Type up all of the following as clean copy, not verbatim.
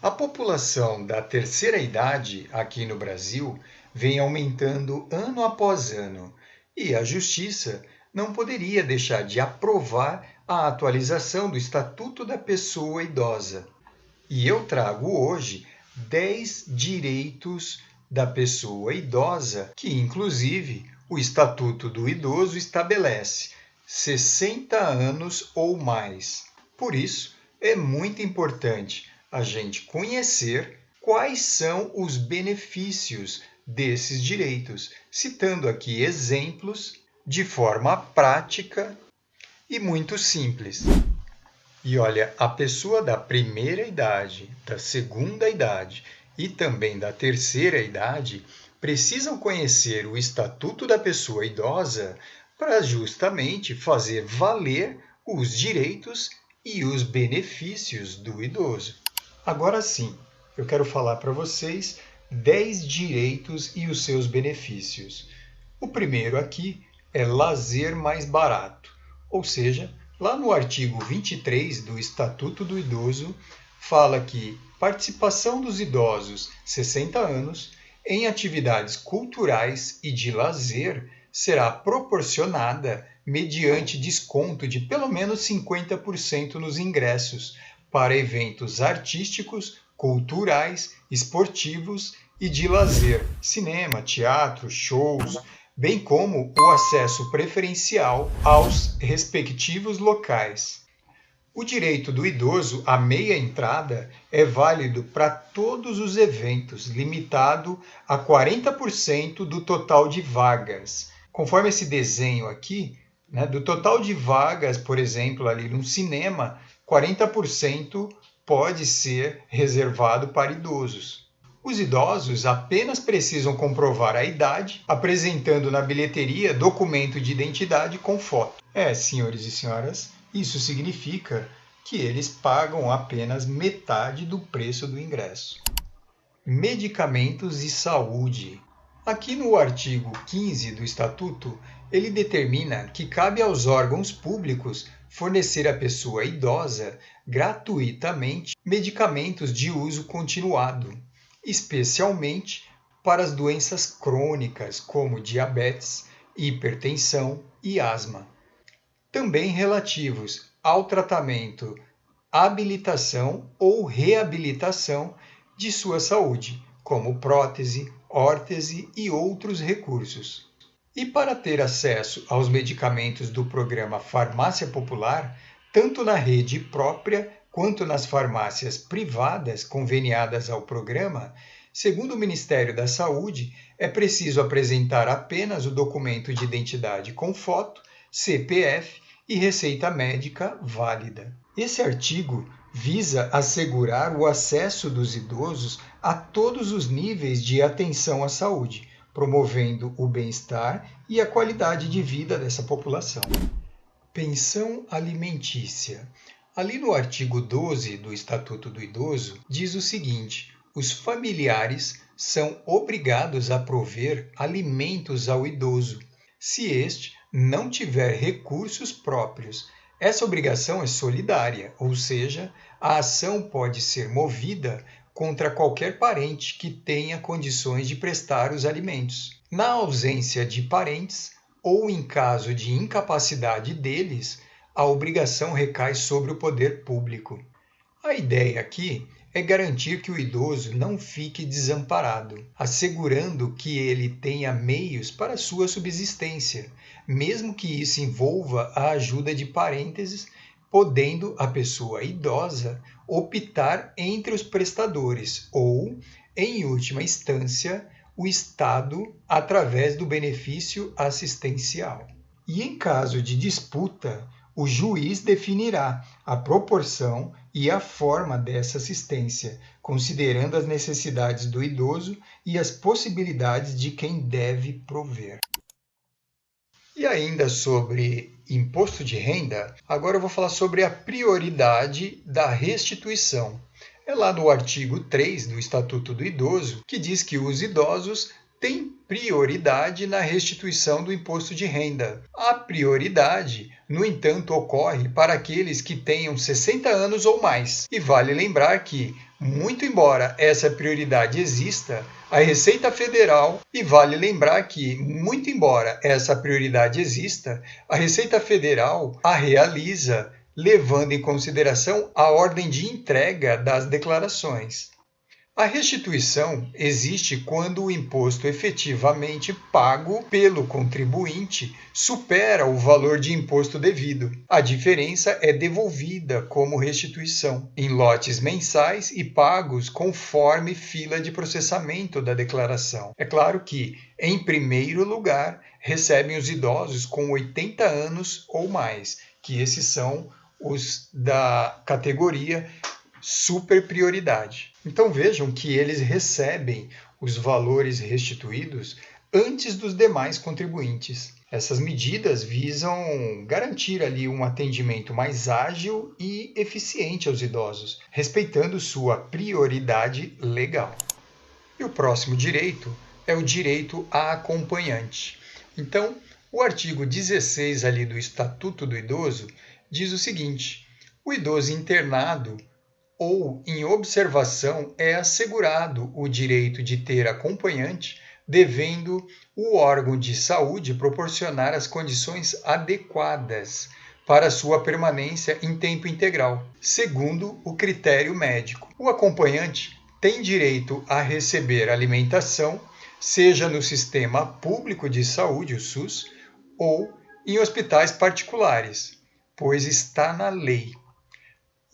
A população da terceira idade aqui no Brasil vem aumentando ano após ano e a Justiça não poderia deixar de aprovar a atualização do Estatuto da Pessoa Idosa. E eu trago hoje 10 direitos da pessoa idosa que, inclusive, o Estatuto do Idoso estabelece 60 anos ou mais. Por isso, é muito importante a gente conhecer quais são os benefícios desses direitos, citando aqui exemplos de forma prática e muito simples. E olha, a pessoa da primeira idade, da segunda idade e também da terceira idade precisam conhecer o Estatuto da Pessoa Idosa para justamente fazer valer os direitos e os benefícios do idoso. Agora sim, eu quero falar para vocês 10 direitos e os seus benefícios. O primeiro aqui é lazer mais barato, ou seja, lá no artigo 23 do Estatuto do Idoso, fala que participação dos idosos 60 anos em atividades culturais e de lazer será proporcionada mediante desconto de pelo menos 50% nos ingressos para eventos artísticos, culturais, esportivos e de lazer, cinema, teatro, shows, bem como o acesso preferencial aos respectivos locais. O direito do idoso à meia entrada é válido para todos os eventos, limitado a 40% do total de vagas. Conforme esse desenho aqui, do total de vagas, por exemplo, ali no cinema, 40% pode ser reservado para idosos. Os idosos apenas precisam comprovar a idade, apresentando na bilheteria documento de identidade com foto. Senhores e senhoras, isso significa que eles pagam apenas metade do preço do ingresso. Medicamentos e saúde. Aqui no artigo 15 do Estatuto, ele determina que cabe aos órgãos públicos fornecer à pessoa idosa gratuitamente medicamentos de uso continuado, especialmente para as doenças crônicas como diabetes, hipertensão e asma. Também relativos ao tratamento, habilitação ou reabilitação de sua saúde, como prótese, órtese e outros recursos. E para ter acesso aos medicamentos do programa Farmácia Popular, tanto na rede própria quanto nas farmácias privadas conveniadas ao programa, segundo o Ministério da Saúde, é preciso apresentar apenas o documento de identidade com foto, CPF e receita médica válida. Esse artigo visa assegurar o acesso dos idosos a todos os níveis de atenção à saúde, promovendo o bem-estar e a qualidade de vida dessa população. Pensão alimentícia. Ali no artigo 12 do Estatuto do Idoso, diz o seguinte: os familiares são obrigados a prover alimentos ao idoso, se este não tiver recursos próprios. Essa obrigação é solidária, ou seja, a ação pode ser movida contra qualquer parente que tenha condições de prestar os alimentos. Na ausência de parentes, ou em caso de incapacidade deles, a obrigação recai sobre o poder público. A ideia aqui é garantir que o idoso não fique desamparado, assegurando que ele tenha meios para sua subsistência, mesmo que isso envolva a ajuda de parentes, podendo a pessoa idosa optar entre os prestadores ou, em última instância, o Estado através do benefício assistencial. E em caso de disputa, o juiz definirá a proporção e a forma dessa assistência, considerando as necessidades do idoso e as possibilidades de quem deve prover. E ainda sobre imposto de renda, agora eu vou falar sobre a prioridade da restituição. É lá no artigo 3 do Estatuto do Idoso que diz que os idosos têm prioridade na restituição do imposto de renda. A prioridade, no entanto, ocorre para aqueles que tenham 60 anos ou mais. E vale lembrar que, Muito embora essa prioridade exista, a Receita Federal, e vale lembrar que, muito embora essa prioridade exista, a Receita Federal a realiza levando em consideração a ordem de entrega das declarações. A restituição existe quando o imposto efetivamente pago pelo contribuinte supera o valor de imposto devido. A diferença é devolvida como restituição, em lotes mensais e pagos conforme fila de processamento da declaração. É claro que, em primeiro lugar, recebem os idosos com 80 anos ou mais, que esses são os da categoria super prioridade. Então vejam que eles recebem os valores restituídos antes dos demais contribuintes. Essas medidas visam garantir ali um atendimento mais ágil e eficiente aos idosos, respeitando sua prioridade legal. E o próximo direito é o direito a acompanhante. Então, o artigo 16 ali do Estatuto do Idoso diz o seguinte: o idoso internado ou em observação é assegurado o direito de ter acompanhante, devendo o órgão de saúde proporcionar as condições adequadas para sua permanência em tempo integral, segundo o critério médico. O acompanhante tem direito a receber alimentação, seja no sistema público de saúde, o SUS, ou em hospitais particulares, pois está na lei.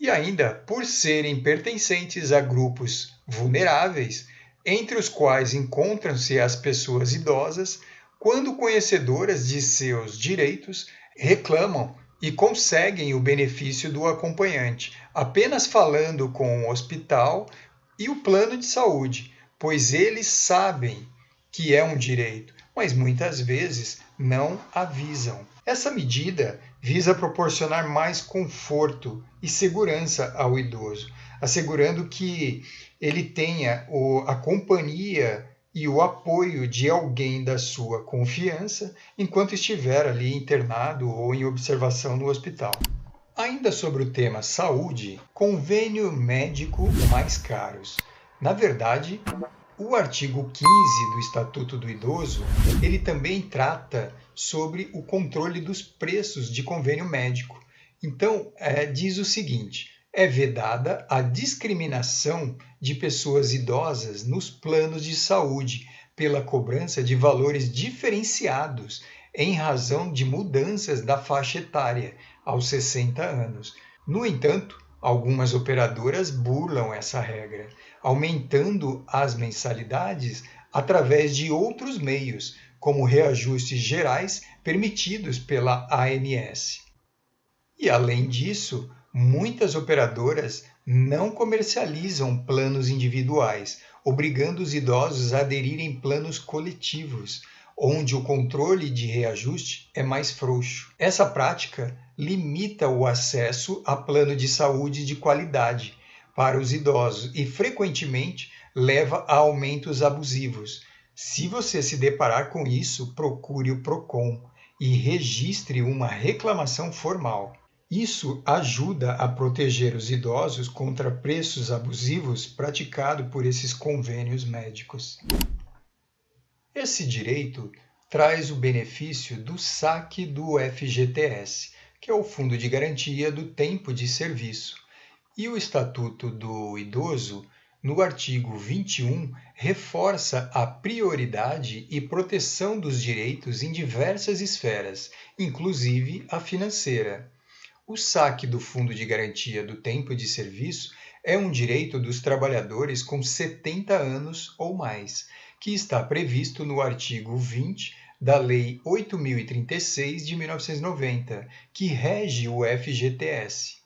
E ainda por serem pertencentes a grupos vulneráveis, entre os quais encontram-se as pessoas idosas, quando conhecedoras de seus direitos, reclamam e conseguem o benefício do acompanhante, apenas falando com o hospital e o plano de saúde, pois eles sabem que é um direito, mas muitas vezes não avisam. Essa medida visa proporcionar mais conforto e segurança ao idoso, assegurando que ele tenha a companhia e o apoio de alguém da sua confiança enquanto estiver ali internado ou em observação no hospital. Ainda sobre o tema saúde, convênio médico mais caros. Na verdade, o artigo 15 do Estatuto do Idoso, ele também trata sobre o controle dos preços de convênio médico. Então, diz o seguinte: é vedada a discriminação de pessoas idosas nos planos de saúde pela cobrança de valores diferenciados em razão de mudanças da faixa etária aos 60 anos. No entanto, algumas operadoras burlam essa regra, aumentando as mensalidades através de outros meios, como reajustes gerais permitidos pela ANS. E, além disso, muitas operadoras não comercializam planos individuais, obrigando os idosos a aderirem planos coletivos, onde o controle de reajuste é mais frouxo. Essa prática limita o acesso a plano de saúde de qualidade para os idosos e, frequentemente, leva a aumentos abusivos. Se você se deparar com isso, procure o PROCON e registre uma reclamação formal. Isso ajuda a proteger os idosos contra preços abusivos praticados por esses convênios médicos. Esse direito traz o benefício do saque do FGTS, que é o Fundo de Garantia do Tempo de Serviço. E o Estatuto do Idoso, no artigo 21, reforça a prioridade e proteção dos direitos em diversas esferas, inclusive a financeira. O saque do Fundo de Garantia do Tempo de Serviço é um direito dos trabalhadores com 70 anos ou mais, que está previsto no artigo 20 da Lei 8.036 de 1990, que rege o FGTS.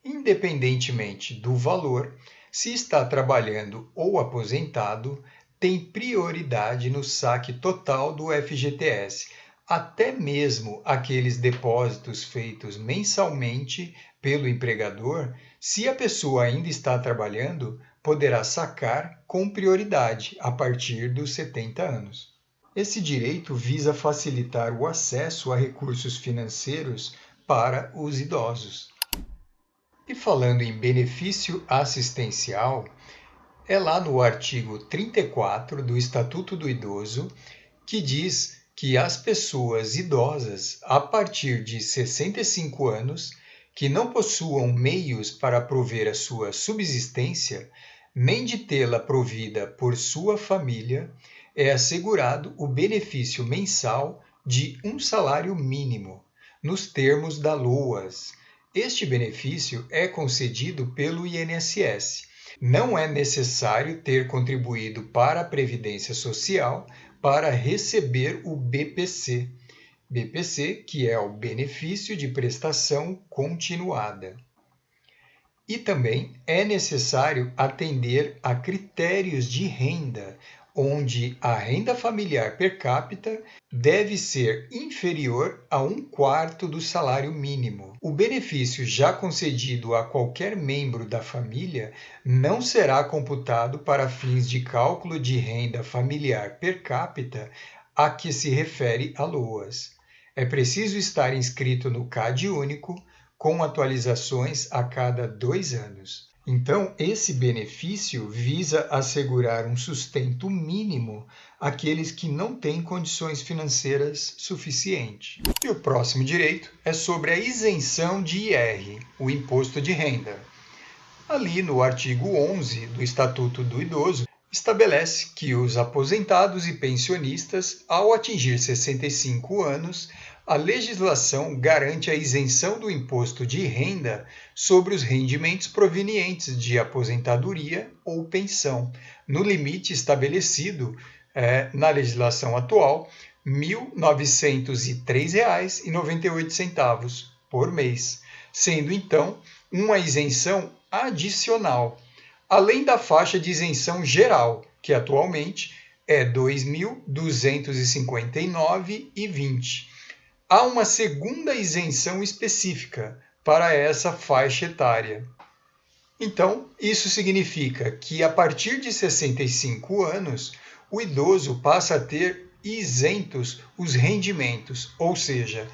Independentemente do valor, se está trabalhando ou aposentado, tem prioridade no saque total do FGTS, até mesmo aqueles depósitos feitos mensalmente pelo empregador, se a pessoa ainda está trabalhando, poderá sacar com prioridade a partir dos 70 anos. Esse direito visa facilitar o acesso a recursos financeiros para os idosos. E falando em benefício assistencial, é lá no artigo 34 do Estatuto do Idoso que diz que as pessoas idosas a partir de 65 anos que não possuam meios para prover a sua subsistência, nem de tê-la provida por sua família, é assegurado o benefício mensal de um salário mínimo, nos termos da LOAS. Este benefício é concedido pelo INSS. Não é necessário ter contribuído para a Previdência Social para receber o BPC. BPC, que é o Benefício de Prestação Continuada. E também é necessário atender a critérios de renda, onde a renda familiar per capita deve ser inferior a 1/4 do salário mínimo. O benefício já concedido a qualquer membro da família não será computado para fins de cálculo de renda familiar per capita a que se refere a LOAS. É preciso estar inscrito no CAD único, com atualizações a cada 2 anos. Então, esse benefício visa assegurar um sustento mínimo àqueles que não têm condições financeiras suficientes. E o próximo direito é sobre a isenção de IR, o Imposto de Renda. Ali no artigo 11 do Estatuto do Idoso, estabelece que os aposentados e pensionistas, ao atingir 65 anos, a legislação garante a isenção do imposto de renda sobre os rendimentos provenientes de aposentadoria ou pensão, no limite estabelecido na legislação atual, R$ 1.903,98 por mês, sendo então uma isenção adicional, além da faixa de isenção geral, que atualmente é R$ 2.259,20. Há uma segunda isenção específica para essa faixa etária. Então, isso significa que a partir de 65 anos, o idoso passa a ter isentos os rendimentos, ou seja,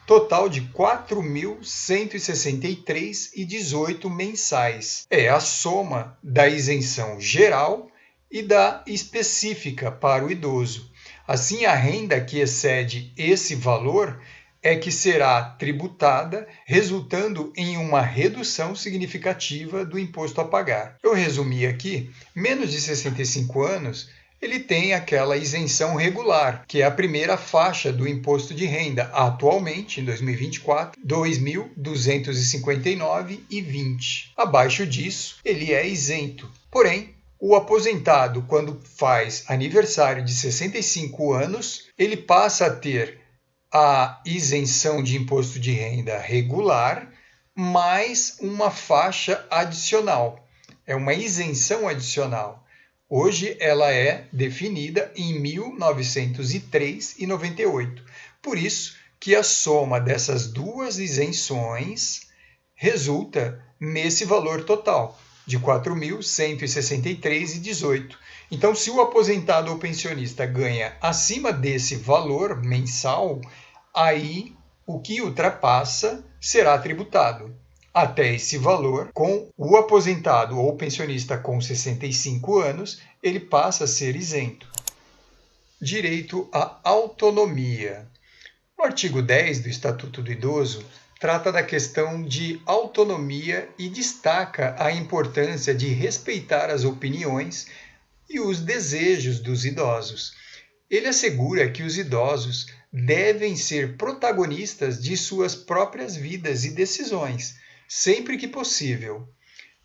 total de R$ 4.163,18 mensais. É a soma da isenção geral e da específica para o idoso. Assim, a renda que excede esse valor é que será tributada, resultando em uma redução significativa do imposto a pagar. Eu resumi aqui, menos de 65 anos, ele tem aquela isenção regular, que é a primeira faixa do imposto de renda, atualmente, em 2024, R$ 2.259,20. Abaixo disso, ele é isento. Porém, o aposentado, quando faz aniversário de 65 anos, ele passa a ter a isenção de imposto de renda regular, mais uma faixa adicional. É uma isenção adicional. Hoje ela é definida em R$ 1.903,98. Por isso que a soma dessas duas isenções resulta nesse valor total de R$ 4.163,18. Então, se o aposentado ou pensionista ganha acima desse valor mensal, aí o que ultrapassa será tributado. Até esse valor, com o aposentado ou pensionista com 65 anos, ele passa a ser isento. Direito à autonomia. O artigo 10 do Estatuto do Idoso trata da questão de autonomia e destaca a importância de respeitar as opiniões e os desejos dos idosos. Ele assegura que os idosos devem ser protagonistas de suas próprias vidas e decisões, sempre que possível.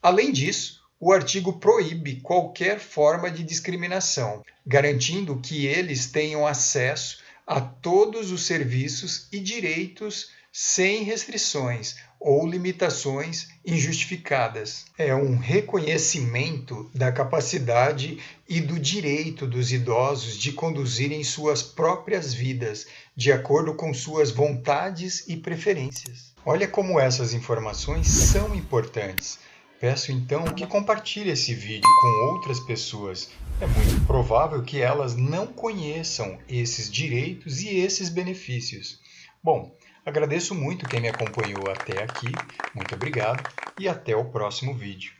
Além disso, o artigo proíbe qualquer forma de discriminação, garantindo que eles tenham acesso a todos os serviços e direitos sem restrições ou limitações injustificadas. É um reconhecimento da capacidade e do direito dos idosos de conduzirem suas próprias vidas de acordo com suas vontades e preferências. Olha como essas informações são importantes. Peço então que compartilhe esse vídeo com outras pessoas. É muito provável que elas não conheçam esses direitos e esses benefícios. Bom, Agradeço muito quem me acompanhou até aqui, muito obrigado e até o próximo vídeo.